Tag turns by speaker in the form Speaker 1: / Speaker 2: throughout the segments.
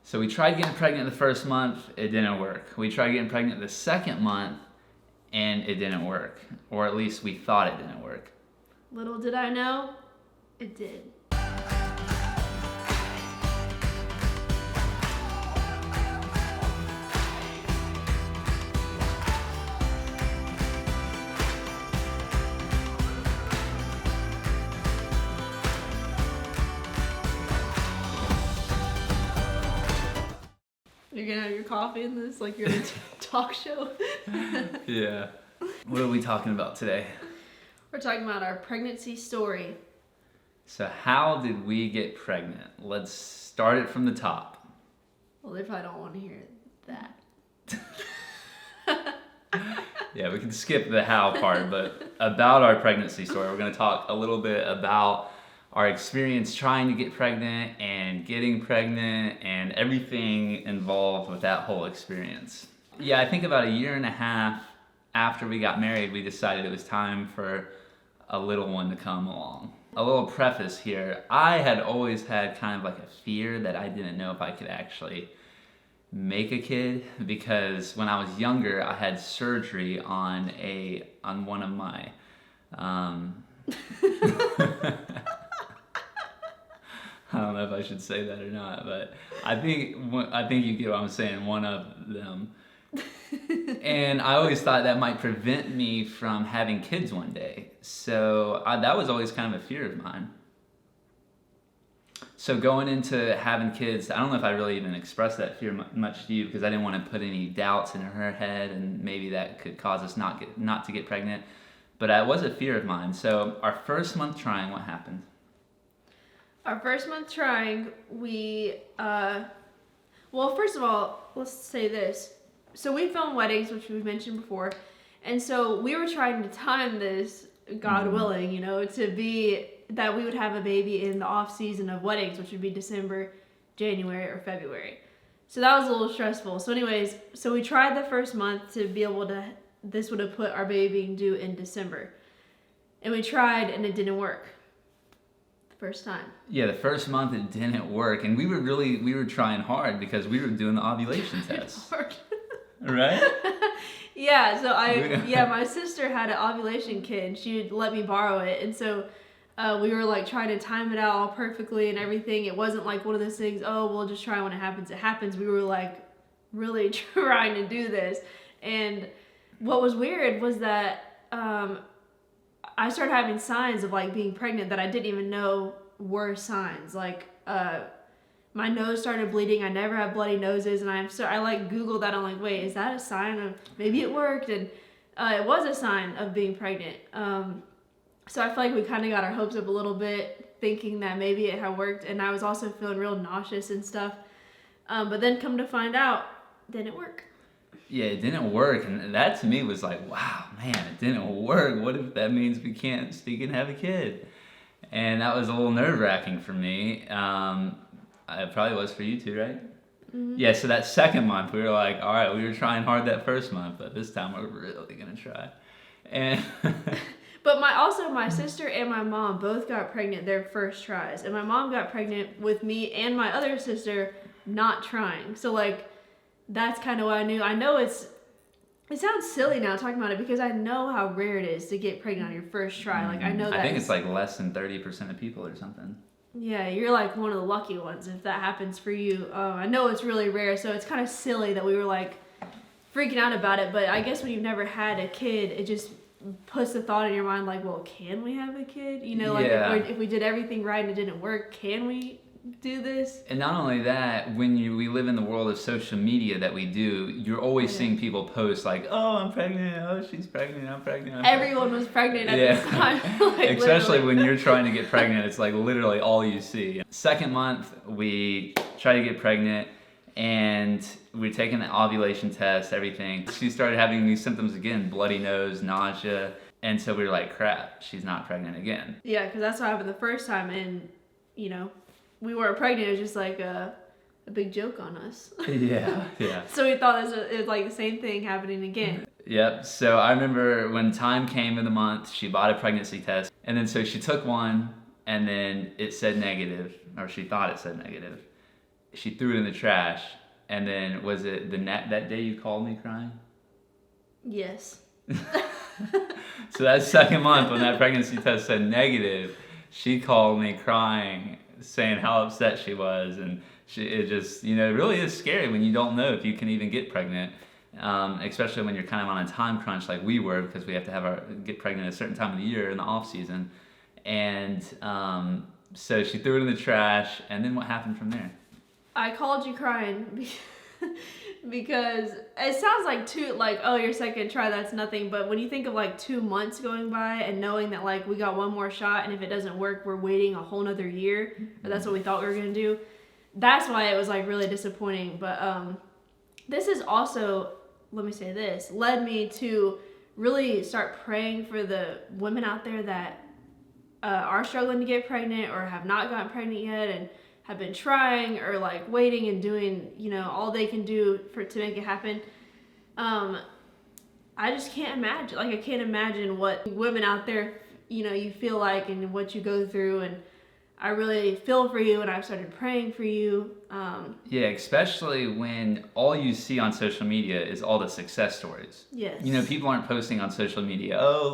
Speaker 1: So we tried getting pregnant the first month, it didn't work. We tried getting pregnant the second month, and it didn't work. Or at least we thought it didn't work.
Speaker 2: Little did I know, it did. You're gonna have your coffee in this, like you're in a talk show?
Speaker 1: Yeah. What are we talking about today?
Speaker 2: We're talking about our pregnancy story.
Speaker 1: So how did we get pregnant? Let's start it from the top.
Speaker 2: Well, they probably don't want to hear that.
Speaker 1: Yeah, we can skip the how part, but about our pregnancy story, we're going to talk a little bit about our experience trying to get pregnant and getting pregnant and everything involved with that whole experience. Yeah, I think about a year and a half after we got married, we decided it was time for a little one to come along. A little preface here, I had always had kind of like a fear that I didn't know if I could actually make a kid, because when I was younger, I had surgery on one of my I don't know if I should say that or not, but I think you get what I'm saying, one of them. And I always thought that might prevent me from having kids one day. So that was always kind of a fear of mine. So going into having kids, I don't know if I really even expressed that fear much to you, because I didn't want to put any doubts in her head, and maybe that could cause us not to get pregnant. But it was a fear of mine. So our first month trying, what happened?
Speaker 2: Our first month trying, we, well, first of all, let's say this. So we film weddings, which we mentioned before, and so we were trying to time this, God willing, to be that we would have a baby in the off season of weddings, which would be December, January, or February. So that was a little stressful. So anyways, so we tried the first month to be able to, this would have put our baby due in December. And we tried and it didn't work. First time.
Speaker 1: Yeah, the first month it didn't work, and we were trying hard because we were doing the ovulation test. Right?
Speaker 2: Yeah, so my sister had an ovulation kit, and she would let me borrow it, and so we were like trying to time it out all perfectly and everything. It wasn't like one of those things, oh, we'll just try when it happens, it happens. We were like really trying to do this, and what was weird was that I started having signs of like being pregnant that I didn't even know were signs. Like my nose started bleeding. I never had bloody noses, and I like Googled that. I'm like, wait, is that a sign of maybe it worked? And it was a sign of being pregnant. So I feel like we kind of got our hopes up a little bit, thinking that maybe it had worked. And I was also feeling real nauseous and stuff. But then come to find out, didn't work.
Speaker 1: Yeah, it didn't work, and that to me was like, wow, man, it didn't work. What if that means we can't speak and have a kid? And that was a little nerve-wracking for me. It probably was for you too, right? Mm-hmm. Yeah, so that second month, we were like, all right, we were trying hard that first month, but this time we're really going to try. And
Speaker 2: But my sister and my mom both got pregnant their first tries. And my mom got pregnant with me and my other sister not trying. So, like, that's kind of what I knew. I know it sounds silly now talking about it, because I know how rare it is to get pregnant on your first try. Like, I know that.
Speaker 1: I think it's like less than 30% of people or something.
Speaker 2: Yeah, you're like one of the lucky ones if that happens for you. I know it's really rare, so it's kind of silly that we were like freaking out about it. But I guess when you've never had a kid, it just puts the thought in your mind like, well, can we have a kid? Like if we did everything right and it didn't work, can we do this?
Speaker 1: And not only that, when we live in the world of social media that we do, you're always seeing people post like, oh, I'm pregnant, oh, she's pregnant, I'm pregnant.
Speaker 2: Everyone was pregnant at this time. Like,
Speaker 1: especially when you're trying to get pregnant, it's like literally all you see. Second month, we try to get pregnant, and we're taking the ovulation test, everything. She started having these symptoms again, bloody nose, nausea, and so we were like, crap, she's not pregnant again.
Speaker 2: Yeah, because that's what happened the first time, and we weren't pregnant. It was just like a big joke on us. Yeah. So we thought it was like the same thing happening again.
Speaker 1: Yep. So I remember when time came in the month, she bought a pregnancy test, and then so she took one, and then it said negative, or she thought it said negative. she threw it in the trash. And then was it that day you called me crying?
Speaker 2: Yes.
Speaker 1: So that second month when that pregnancy test said negative, she called me crying, saying how upset she was, and it just, it really is scary when you don't know if you can even get pregnant, especially when you're kind of on a time crunch like we were, because we have to get pregnant at a certain time of the year in the off season, and so she threw it in the trash, and then what happened from there?
Speaker 2: I called you crying because it sounds like oh, your second try, that's nothing. But when you think of like 2 months going by and knowing that like we got one more shot, and if it doesn't work, we're waiting a whole nother year, or that's what we thought we were going to do. That's why it was like really disappointing. But this is also, let me say this, led me to really start praying for the women out there that are struggling to get pregnant or have not gotten pregnant yet, and have been trying or like waiting and doing, all they can do to make it happen. I just can't imagine. Like, I can't imagine what women out there, you feel like and what you go through. And I really feel for you, and I've started praying for you.
Speaker 1: Yeah, especially when all you see on social media is all the success stories.
Speaker 2: Yes.
Speaker 1: People aren't posting on social media, oh,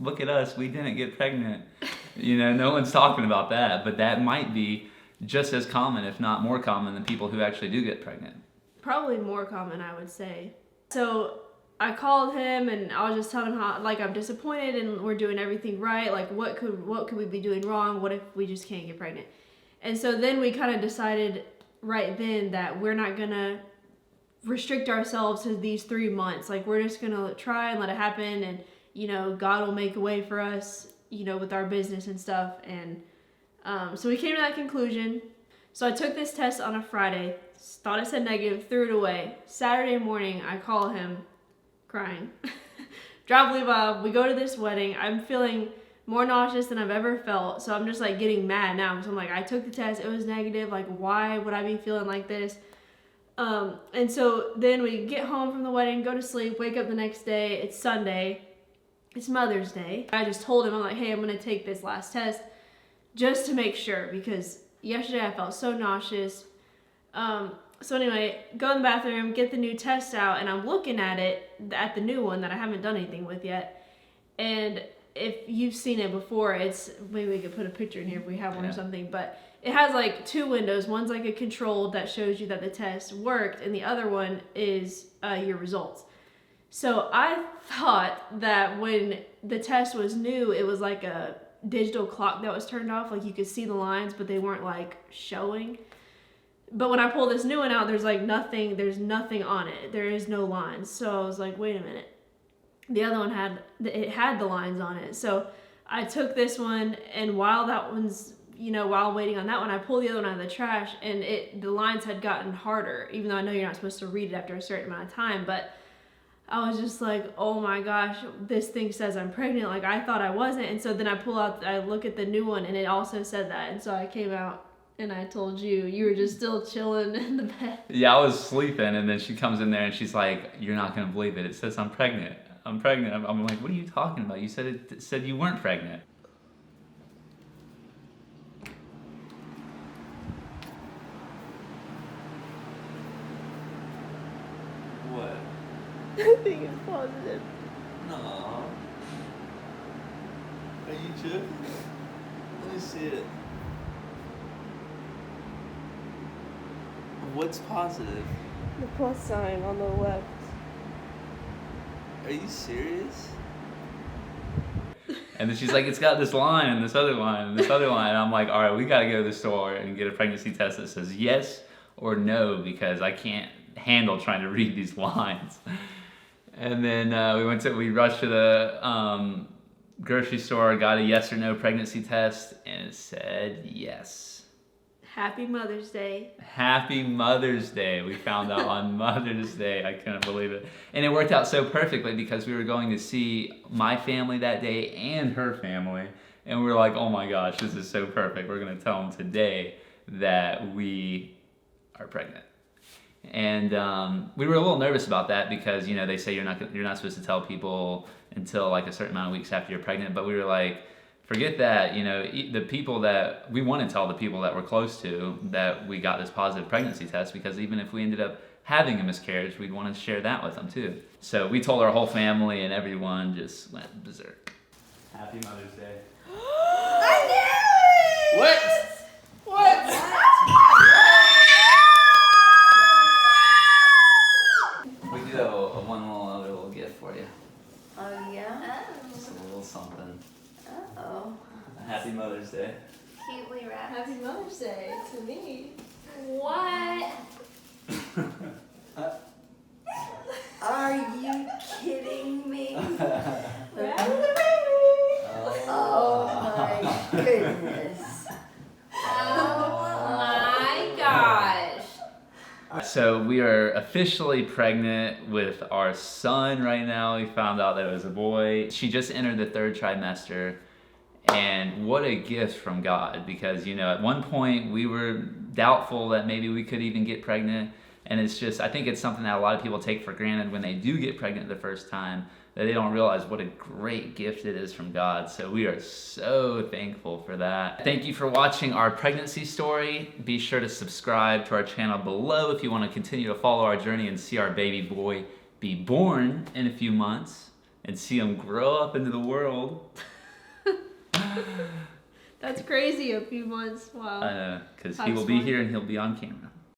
Speaker 1: look at us, we didn't get pregnant. No one's talking about that, but that might be just as common, if not more common, than people who actually do get pregnant.
Speaker 2: Probably more common, I would say. So I called him, and I was just telling him how, like, I'm disappointed and we're doing everything right. Like, what could we be doing wrong? What if we just can't get pregnant? And so then we kind of decided right then that we're not gonna restrict ourselves to these 3 months. Like, we're just gonna try and let it happen, and God will make a way for us, with our business and stuff. And so we came to that conclusion. So I took this test on a Friday, thought it said negative, threw it away. Saturday morning, I call him crying. Drop Bob, we go to this wedding. I'm feeling more nauseous than I've ever felt. So I'm just like getting mad now. So I'm like, I took the test, it was negative. Like, why would I be feeling like this? And so then we get home from the wedding, go to sleep, wake up the next day. It's Sunday. It's Mother's Day. I just told him, I'm like, hey, I'm going to take this last test just to make sure, because yesterday I felt so nauseous. So anyway, go in the bathroom, get the new test out, and I'm looking at the new one that I haven't done anything with yet. And if you've seen it before, maybe we could put a picture in here if we have one or something, but it has like 2 windows. One's like a controlled that shows you that the test worked, and the other one is your results. So I thought that when the test was new, it was like a digital clock that was turned off. Like, you could see the lines, but they weren't like showing. But when I pull this new one out, there's nothing on it. There is no lines. So I was like, wait a minute. The other one had the lines on it. So I took this one, and while waiting on that one, I pulled the other one out of the trash, and the lines had gotten harder, even though I know you're not supposed to read it after a certain amount of time. But I was just like, oh my gosh, this thing says I'm pregnant. Like, I thought I wasn't. And so then I look at the new one, and it also said that. And so I came out and I told you were just still chilling in the bed.
Speaker 1: Yeah, I was sleeping, and then she comes in there and she's like, you're not going to believe it. It says I'm pregnant. I'm pregnant. I'm like, what are you talking about? You said it said you weren't pregnant. What?
Speaker 2: I think it's positive.
Speaker 1: No. Are you joking? Let me see it. What's positive?
Speaker 2: The plus sign on the left.
Speaker 1: Are you serious? And then she's like, it's got this line and this other line and this other line. And I'm like, all right, we got to go to the store and get a pregnancy test that says yes or no, because I can't handle trying to read these lines. And then we rushed to the grocery store, got a yes or no pregnancy test, and it said yes.
Speaker 2: Happy Mother's Day.
Speaker 1: Happy Mother's Day. We found out on Mother's Day. I couldn't believe it. And it worked out so perfectly because we were going to see my family that day and her family. And we were like, oh my gosh, this is so perfect. We're going to tell them today that we are pregnant. And we were a little nervous about that because, they say you're not supposed to tell people until like a certain amount of weeks after you're pregnant. But we were like, forget that, the people that we want to tell the people that we're close to that we got this positive pregnancy test, because even if we ended up having a miscarriage, we'd want to share that with them too. So we told our whole family, and everyone just went berserk. Happy Mother's Day.
Speaker 3: I knew it!
Speaker 1: What? We do have one other little gift for you.
Speaker 3: Oh, yeah?
Speaker 1: Just a little something.
Speaker 3: Oh.
Speaker 1: Happy Mother's Day.
Speaker 3: Cutely wrapped.
Speaker 2: Happy Mother's Day to me.
Speaker 3: What? Are you kidding me? Oh my goodness.
Speaker 2: Oh my gosh.
Speaker 1: So we are officially pregnant with our son right now. We found out that it was a boy. She just entered the 3rd trimester. And what a gift from God, because, at one point we were doubtful that maybe we could even get pregnant. And it's just, I think it's something that a lot of people take for granted when they do get pregnant the first time, that they don't realize what a great gift it is from God. So we are so thankful for that. Thank you for watching our pregnancy story. Be sure to subscribe to our channel below if you want to continue to follow our journey and see our baby boy be born in a few months and see him grow up into the world.
Speaker 2: That's crazy, a few months. Wow.
Speaker 1: Because he will be here and he'll be on camera.